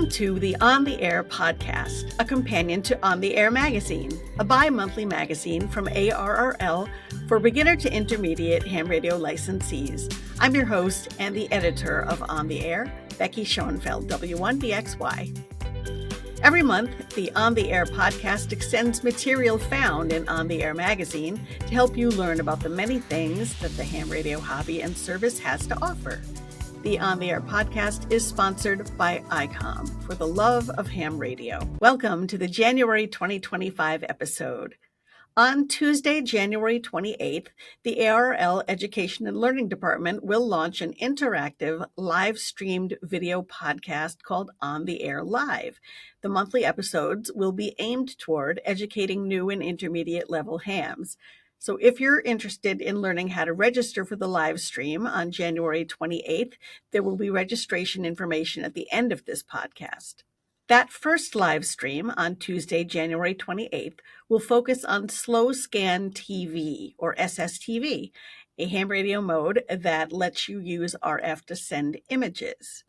Welcome to the On the Air podcast, a companion to On the Air magazine, a bi-monthly magazine from ARRL for beginner to intermediate ham radio licensees. I'm your host and the editor of On the Air, Becky Schoenfeld, W1DXY. Every month, the On the Air podcast extends material found in On the Air magazine to help you learn about the many things that the ham radio hobby and service has to offer. The On the Air podcast is sponsored by ICOM for the love of ham radio. Welcome to the January 2025 episode. On Tuesday, January 28th, the ARRL Education and Learning Department will launch an interactive live-streamed video podcast called On the Air Live. The monthly episodes will be aimed toward educating new and intermediate level hams. So if you're interested in learning how to register for the live stream on January 28th, there will be registration information at the end of this podcast. That first live stream on Tuesday, January 28th, will focus on slow scan TV, or SSTV, a ham radio mode that lets you use RF to send images.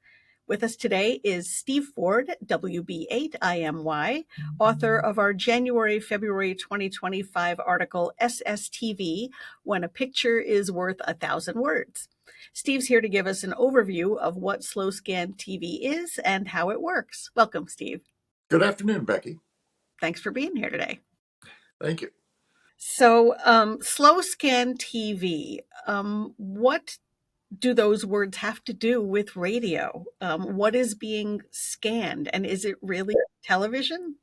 With us today is Steve Ford, WB8IMY, author of our January-February 2025 article, SSTV, When a Picture is Worth 1,000 Words. Steve's here to give us an overview of what slow scan TV is and how it works. Welcome, Steve. Good afternoon, Becky. Thanks for being here today. Thank you. So, slow scan TV, what do those words have to do with radio? What is being scanned, and is it really television?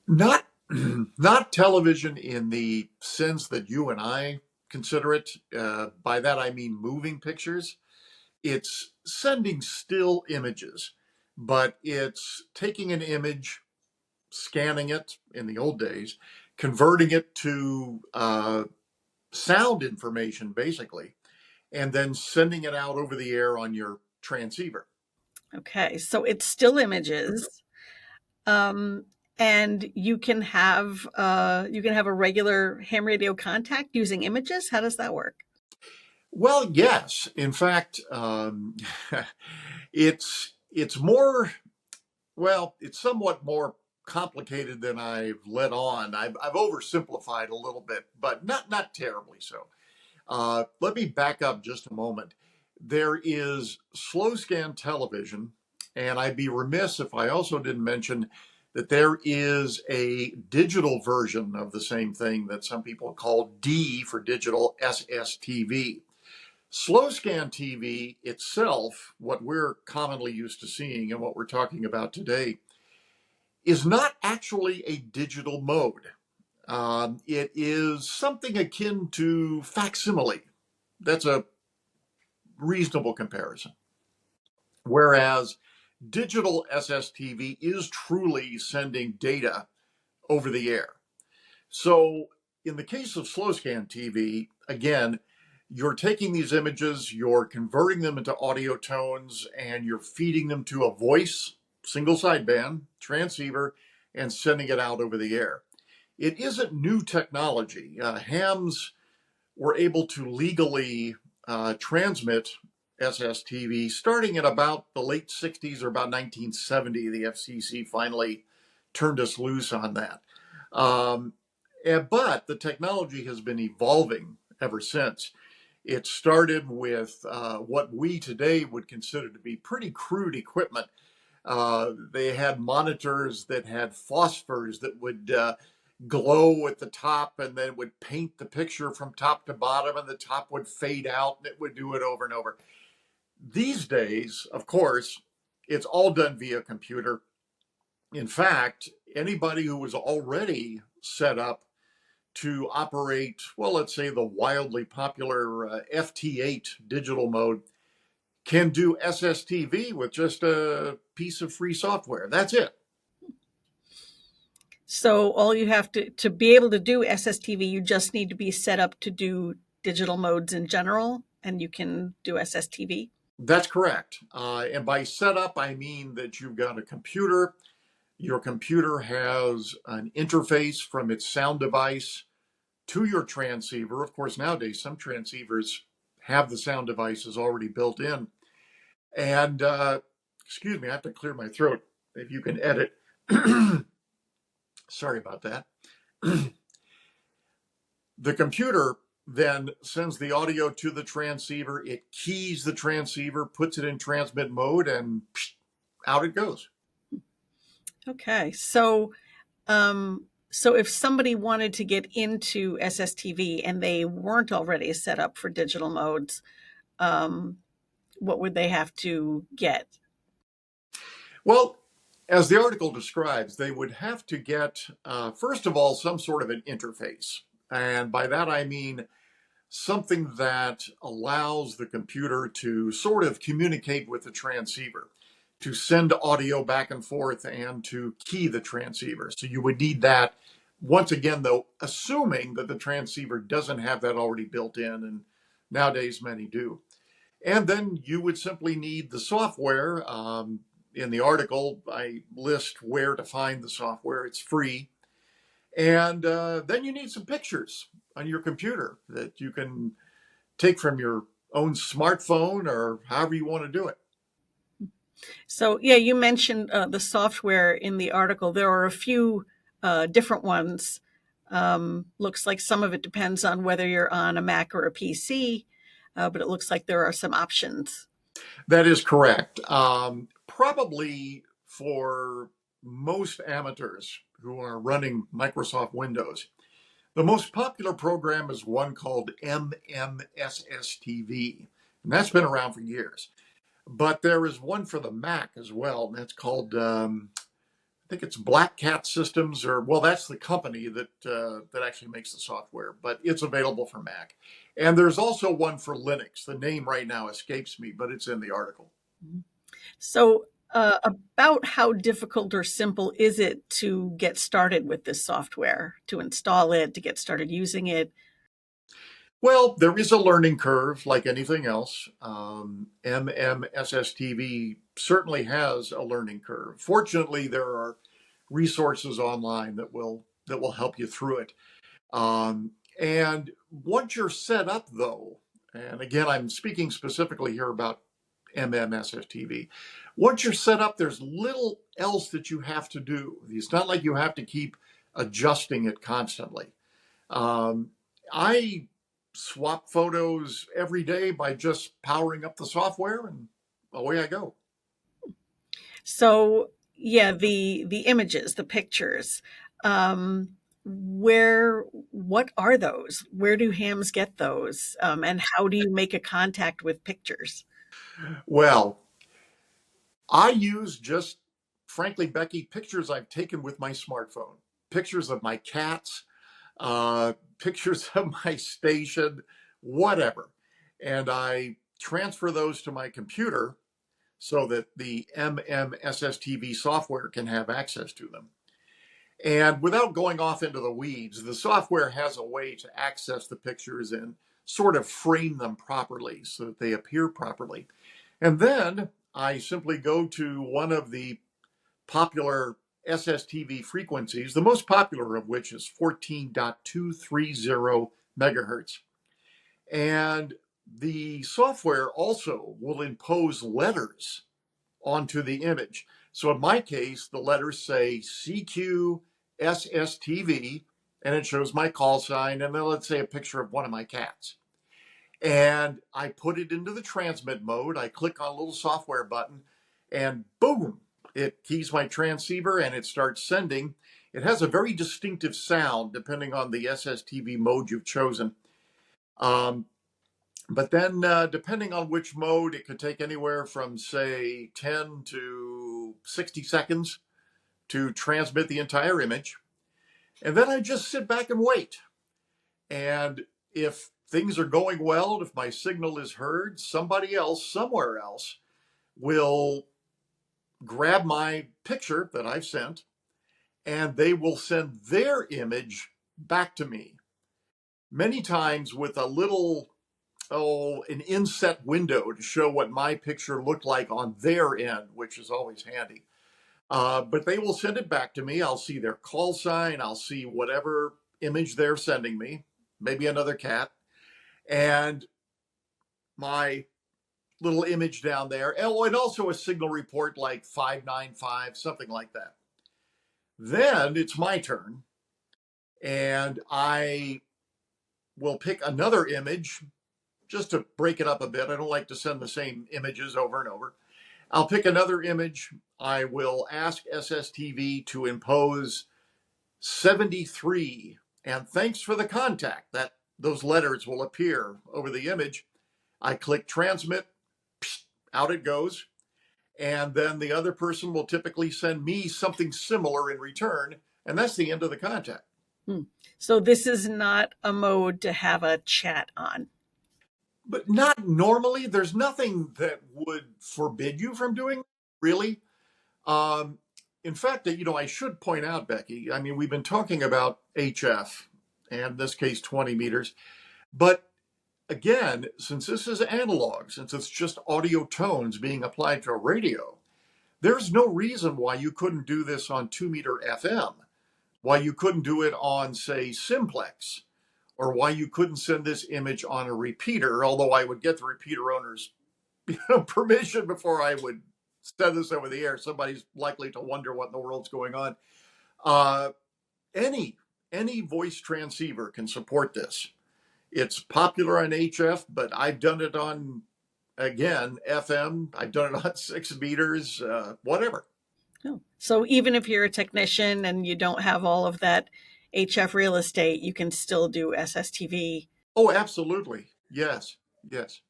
Not television in the sense that you and I consider it. By that I mean moving pictures. It's sending still images, but it's taking an image, scanning it in the old days, converting it to sound information, basically, and then sending it out over the air on your transceiver. Okay, so it's still images, and you can have a regular ham radio contact using images. How does that work? Well, yes. In fact, it's more. Well, it's somewhat more complicated than I've let on. I've oversimplified a little bit, but not terribly so. Let me back up just a moment. There is slow scan television, and I'd be remiss if I also didn't mention that there is a digital version of the same thing that some people call D for digital, SSTV. Slow scan TV itself, what we're commonly used to seeing and what we're talking about today, is not actually a digital mode. It is something akin to facsimile. That's a reasonable comparison. Whereas digital SSTV is truly sending data over the air. So in the case of slow scan TV, again, you're taking these images, you're converting them into audio tones, and you're feeding them to a voice, single sideband, transceiver, and sending it out over the air. It isn't new technology. Hams were able to legally transmit SSTV starting at about the late 60s or about 1970. The FCC finally turned us loose on that. But the technology has been evolving ever since. It started with what we today would consider to be pretty crude equipment. They had monitors that had phosphors that would glow at the top, and then it would paint the picture from top to bottom, and the top would fade out, and it would do it over and over. These days, of course, it's all done via computer. In fact, anybody who was already set up to operate, well, let's say the wildly popular FT8 digital mode can do SSTV with just a piece of free software. That's it. So all you have to be able to do SSTV, you just need to be set up to do digital modes in general, and you can do SSTV? That's correct. And by setup, I mean that you've got a computer. Your computer has an interface from its sound device to your transceiver. Of course, nowadays, some transceivers have the sound devices already built in. And Excuse me, I have to clear my throat. If you can edit. Sorry about that. The computer then sends the audio to the transceiver. It keys the transceiver, puts it in transmit mode, and out it goes. Okay. So if somebody wanted to get into SSTV and they weren't already set up for digital modes, what would they have to get? Well, as the article describes, they would have to get, first of all, some sort of an interface. And by that I mean something that allows the computer to sort of communicate with the transceiver, to send audio back and forth, and to key the transceiver. So you would need that, once again, though, assuming that the transceiver doesn't have that already built in, and nowadays many do. And then you would simply need the software. In the article, I list where to find the software. It's free. And then you need some pictures on your computer that you can take from your own smartphone or however you want to do it. So, yeah, you mentioned the software in the article. There are a few different ones. Looks like some of it depends on whether you're on a Mac or a PC, but it looks like there are some options. That is correct. Probably for most amateurs who are running Microsoft Windows, the most popular program is one called SSTV, and that's been around for years. But there is one for the Mac as well, and that's called, I think it's Black Cat Systems, or well, that's the company that actually makes the software, but it's available for Mac. And there's also one for Linux. The name right now escapes me, but it's in the article. So, about how difficult or simple is it to get started with this software, to install it, to get started using it? Well, there is a learning curve like anything else. MMSSTV certainly has a learning curve. Fortunately, there are resources online that will help you through it. And once you're set up, though, and again, I'm speaking specifically here about MMSSTV. Once you're set up, there's little else that you have to do. It's not like you have to keep adjusting it constantly. I swap photos every day by just powering up the software, and away I go. So, yeah, the images, the pictures, what are those? Where do hams get those? And how do you make a contact with pictures? Well, I use just, frankly, Becky, pictures I've taken with my smartphone, pictures of my cats, pictures of my station, whatever. And I transfer those to my computer so that the MMSSTV software can have access to them. And without going off into the weeds, the software has a way to access the pictures and sort of frame them properly so that they appear properly. And then I simply go to one of the popular SSTV frequencies, the most popular of which is 14.230 megahertz. And the software also will impose letters onto the image. So in my case, the letters say CQ SSTV, and it shows my call sign, and then let's say a picture of one of my cats. And I put it into the transmit mode. I click on a little software button, and boom, it keys my transceiver and it starts sending. It has a very distinctive sound depending on the SSTV mode you've chosen. But then, depending on which mode, it could take anywhere from, say, 10 to 60 seconds to transmit the entire image. And then I just sit back and wait. And if things are going well, if my signal is heard, somebody else, somewhere else, will grab my picture that I've sent, and they will send their image back to me. Many times with a little an inset window to show what my picture looked like on their end, which is always handy. But they will send it back to me. I'll see their call sign. I'll see whatever image they're sending me, maybe another cat. And my little image down there. Oh, and also a signal report like 595, something like that. Then it's my turn, and I will pick another image just to break it up a bit. I don't like to send the same images over and over. I'll pick another image. I will ask SSTV to impose 73, and thanks for the contact. That those letters will appear over the image. I click transmit, out it goes. And then the other person will typically send me something similar in return. And that's the end of the contact. So this is not a mode to have a chat on. But not normally. There's nothing that would forbid you from doing that, really. Um, in fact, I should point out, Becky, I mean, we've been talking about HF, and in this case, 20 meters. But again, since this is analog, since it's just audio tones being applied to a radio, there's no reason why you couldn't do this on 2-meter FM, why you couldn't do it on, say, simplex, or why you couldn't send this image on a repeater, although I would get the repeater owner's permission before I would send this over the air. Somebody's likely to wonder what in the world's going on. Uh, any voice transceiver can support this. It's popular on HF, but I've done it on, again, FM. I've done it on 6 meters, whatever. Oh. So even if you're a technician and you don't have all of that HF real estate, you can still do SSTV. Oh, absolutely. Yes. Yes.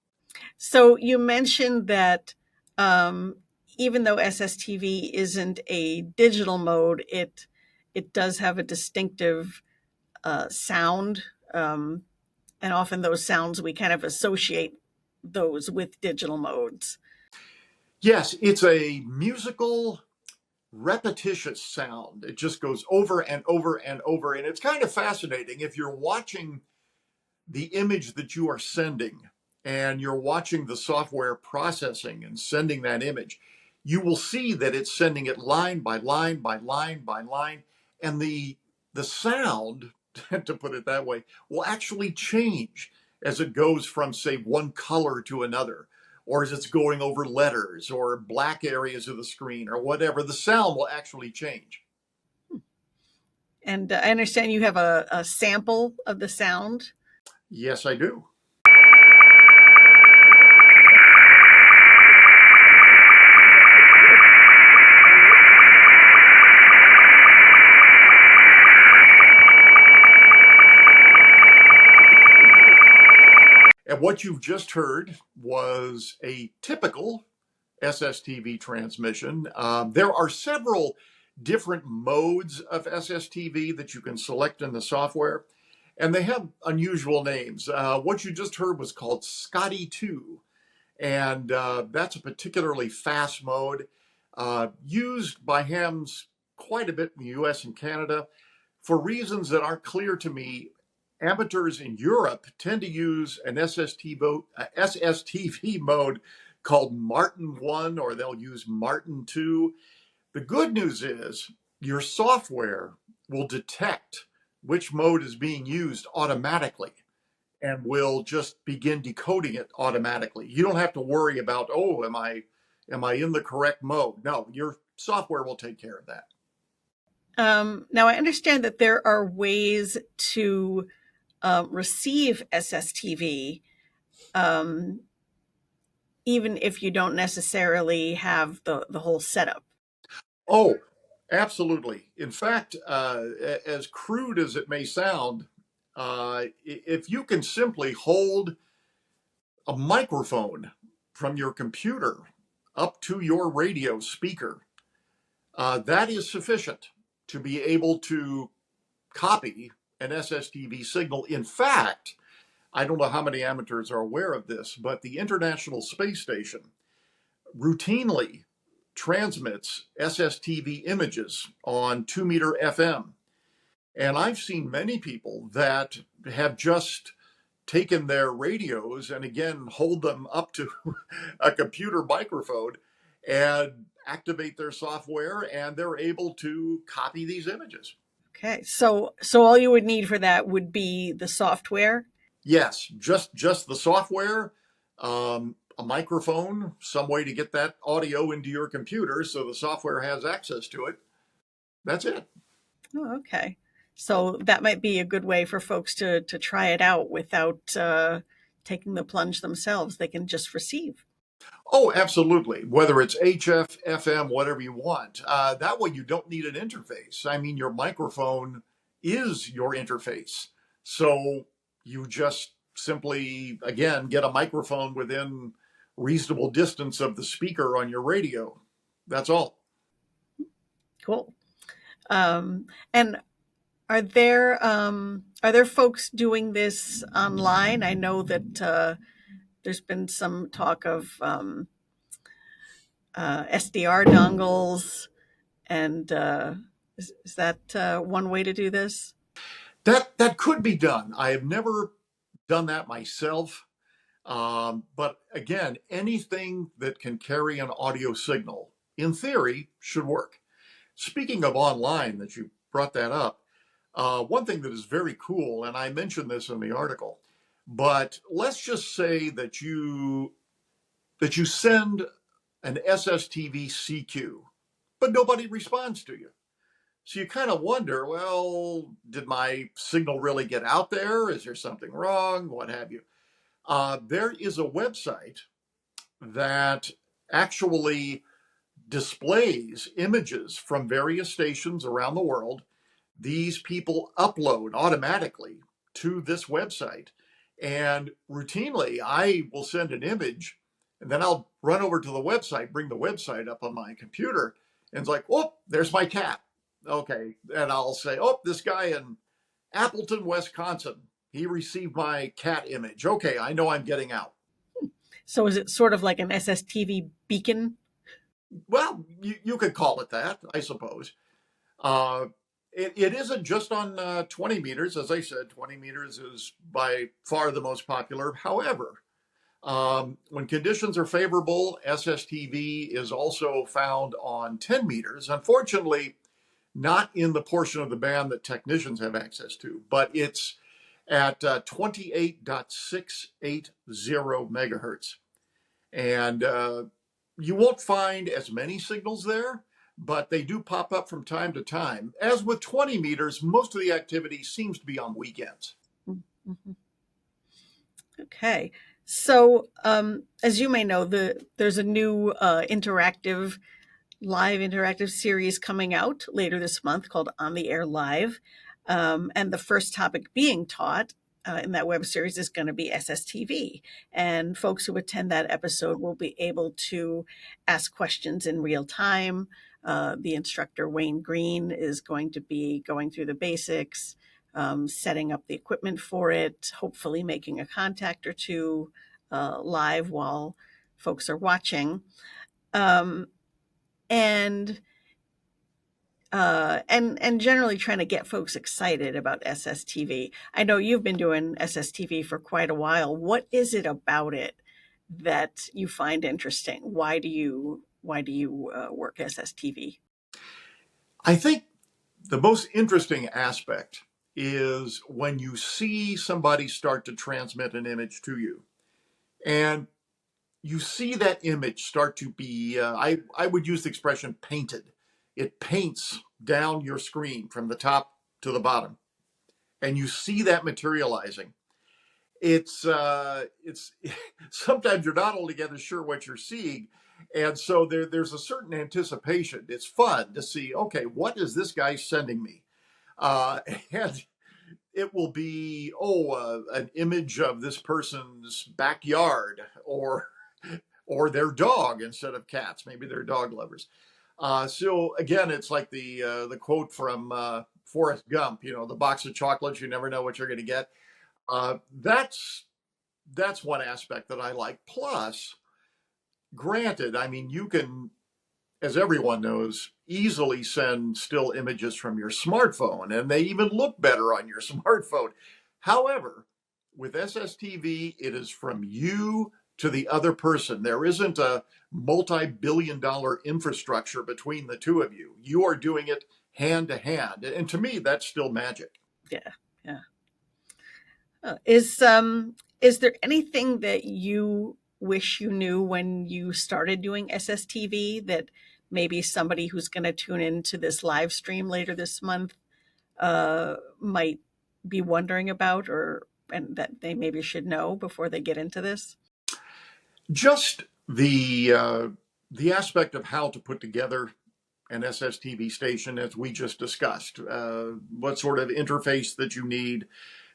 So you mentioned that even though SSTV isn't a digital mode, it does have a distinctive sound. And often those sounds, we kind of associate those with digital modes. Yes, it's a musical, repetitious sound. It just goes over and over and over. And it's kind of fascinating if you're watching the image that you are sending and you're watching the software processing and sending that image, you will see that it's sending it line by line by line by line. And the sound, to put it that way, will actually change as it goes from, say, one color to another, or as it's going over letters or black areas of the screen or whatever. The sound will actually change. And I understand you have a sample of the sound. Yes, I do. And what you've just heard was a typical SSTV transmission. There are several different modes of SSTV that you can select in the software, and they have unusual names. What you just heard was called Scotty 2, and that's a particularly fast mode used by hams quite a bit in the US and Canada. For reasons that aren't clear to me, amateurs in Europe tend to use an SSTV mode called Martin 1, or they'll use Martin 2. The good news is your software will detect which mode is being used automatically and will just begin decoding it automatically. You don't have to worry about, oh, am I in the correct mode? No, your software will take care of that. Now, I understand that there are ways to receive SSTV, even if you don't necessarily have the whole setup. Oh, absolutely. In fact, as crude as it may sound, if you can simply hold a microphone from your computer up to your radio speaker, that is sufficient to be able to copy an SSTV signal. In fact, I don't know how many amateurs are aware of this, but the International Space Station routinely transmits SSTV images on 2-meter FM. And I've seen many people that have just taken their radios and again hold them up to a computer microphone and activate their software, and they're able to copy these images. Okay, so all you would need for that would be the software? Yes, just the software. a microphone, some way to get that audio into your computer so the software has access to it. That's it. Oh, okay. So that might be a good way for folks to try it out without taking the plunge themselves. They can just receive. Oh, absolutely. Whether it's HF, FM, whatever you want. That way you don't need an interface. I mean, your microphone is your interface. So you just simply, again, get a microphone within reasonable distance of the speaker on your radio. That's all. Cool. And are there folks doing this online? I know that there's been some talk of SDR dongles, and is that one way to do this? That could be done. I have never done that myself. But again, anything that can carry an audio signal, in theory, should work. Speaking of online, that you brought that up, one thing that is very cool, and I mentioned this in the article, but let's just say that you send an SSTV CQ, but nobody responds to you. So you kind of wonder, well, did my signal really get out there? Is there something wrong? What have you? There is a website that actually displays images from various stations around the world. These people upload automatically to this website. And routinely, I will send an image and then I'll run over to the website, bring the website up on my computer, and it's like, oh, there's my cat. Okay. And I'll say, oh, this guy in Appleton, Wisconsin, he received my cat image. Okay, I know I'm getting out. So is it sort of like an SSTV beacon? Well, you could call it that, I suppose. It isn't just on 20 meters. As I said, 20 meters is by far the most popular. However, when conditions are favorable, SSTV is also found on 10 meters. Unfortunately, not in the portion of the band that technicians have access to, but it's at 28.680 megahertz. And you won't find as many signals there, but they do pop up from time to time. As with 20 meters, most of the activity seems to be on weekends. Mm-hmm. Okay. So, as you may know, there's a new live interactive series coming out later this month called On the Air Live. And the first topic being taught in that web series is going to be SSTV. And folks who attend that episode will be able to ask questions in real time. The instructor, Wayne Green, is going to be going through the basics, setting up the equipment for it, hopefully making a contact or two live while folks are watching. And generally trying to get folks excited about SSTV. I know you've been doing SSTV for quite a while. What is it about it that you find interesting? Why do you work SSTV? I think the most interesting aspect is when you see somebody start to transmit an image to you, and you see that image start to be, I would use the expression painted. It paints down your screen from the top to the bottom, and you see that materializing. It's sometimes you're not altogether sure what you're seeing, and so there's a certain anticipation. It's fun to see. Okay, what is this guy sending me? And it will be an image of this person's backyard or their dog instead of cats. Maybe they're dog lovers. So again, it's like the quote from Forrest Gump. You know, the box of chocolates. You never know what you're going to get. That's one aspect that I like. Plus, granted, I mean, you can, as everyone knows, easily send still images from your smartphone, and they even look better on your smartphone. However, with SSTV, it is from you to the other person. There isn't a multi-billion-dollar infrastructure between the two of you. You are doing it hand to hand. And to me, that's still magic. Yeah, yeah. Is there anything that you wish you knew when you started doing SSTV that maybe somebody who's going to tune into this live stream later this month might be wondering about, and that they maybe should know before they get into this? Just the aspect of how to put together an SSTV station, as we just discussed, what sort of interface that you need.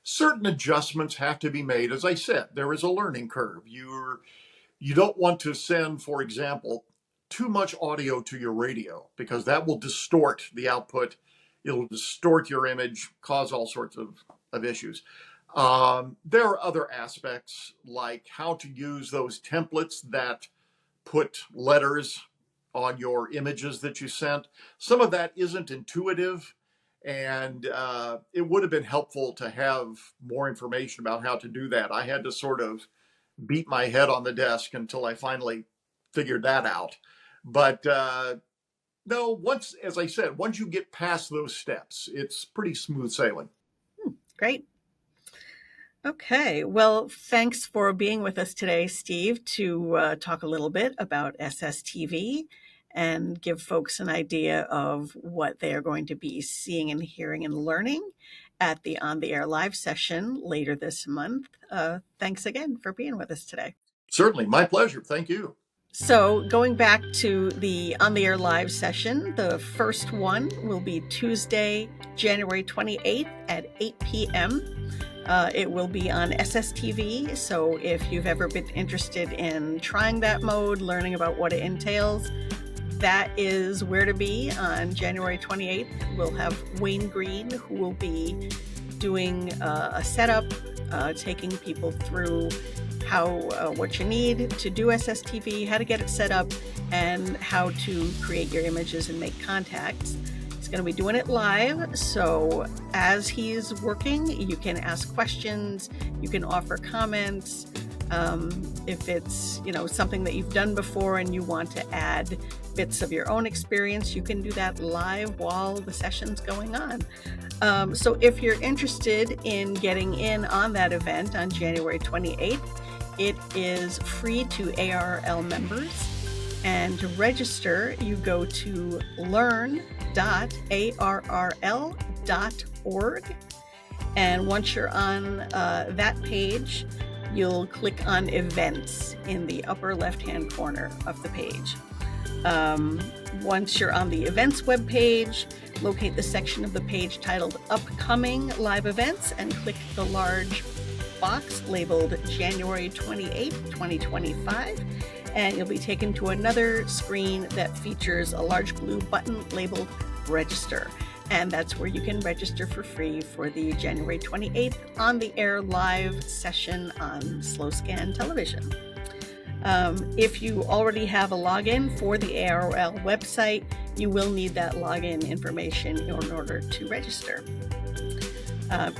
Certain adjustments have to be made. As I said, there is a learning curve. You don't want to send, for example, too much audio to your radio, because that will distort the output. It'll distort your image, cause all sorts of issues. There are other aspects like how to use those templates that put letters on your images that you sent. Some of that isn't intuitive, and it would have been helpful to have more information about how to do that. I had to sort of beat my head on the desk until I finally figured that out. But no, as I said, once you get past those steps, it's pretty smooth sailing. Great. Okay, well, thanks for being with us today, Steve, to talk a little bit about SSTV and give folks an idea of what they are going to be seeing and hearing and learning at the On the Air live session later this month. Thanks again for being with us today. Certainly, my pleasure. Thank you. So going back to the On the Air live session, the first one will be Tuesday, January 28th at 8 p.m. It will be on SSTV, so if you've ever been interested in trying that mode, learning about what it entails, that is where to be on January 28th. We'll have Wayne Green, who will be doing a setup, taking people through what you need to do SSTV, how to get it set up, and how to create your images and make contacts. He's going to be doing it live, so as he's working, you can ask questions, you can offer comments. If it's something that you've done before and you want to add bits of your own experience, you can do that live while the session's going on. So if you're interested in getting in on that event on January 28th, it is free to ARRL members. And to register, you go to learn.arrl.org. And once you're on that page, you'll click on events in the upper left-hand corner of the page. Once you're on the events webpage, locate the section of the page titled Upcoming Live Events and click the large box labeled January 28th, 2025, and you'll be taken to another screen that features a large blue button labeled Register. And that's where you can register for free for the January 28th On the Air live session on Slow Scan Television. If you already have a login for the ARRL website, you will need that login information in order to register.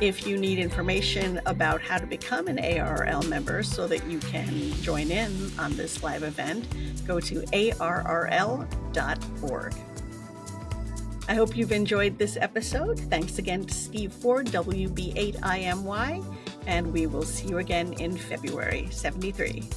If you need information about how to become an ARRL member so that you can join in on this live event, go to arrl.org. I hope you've enjoyed this episode. Thanks again to Steve Ford, WB8IMY, and we will see you again in February 73.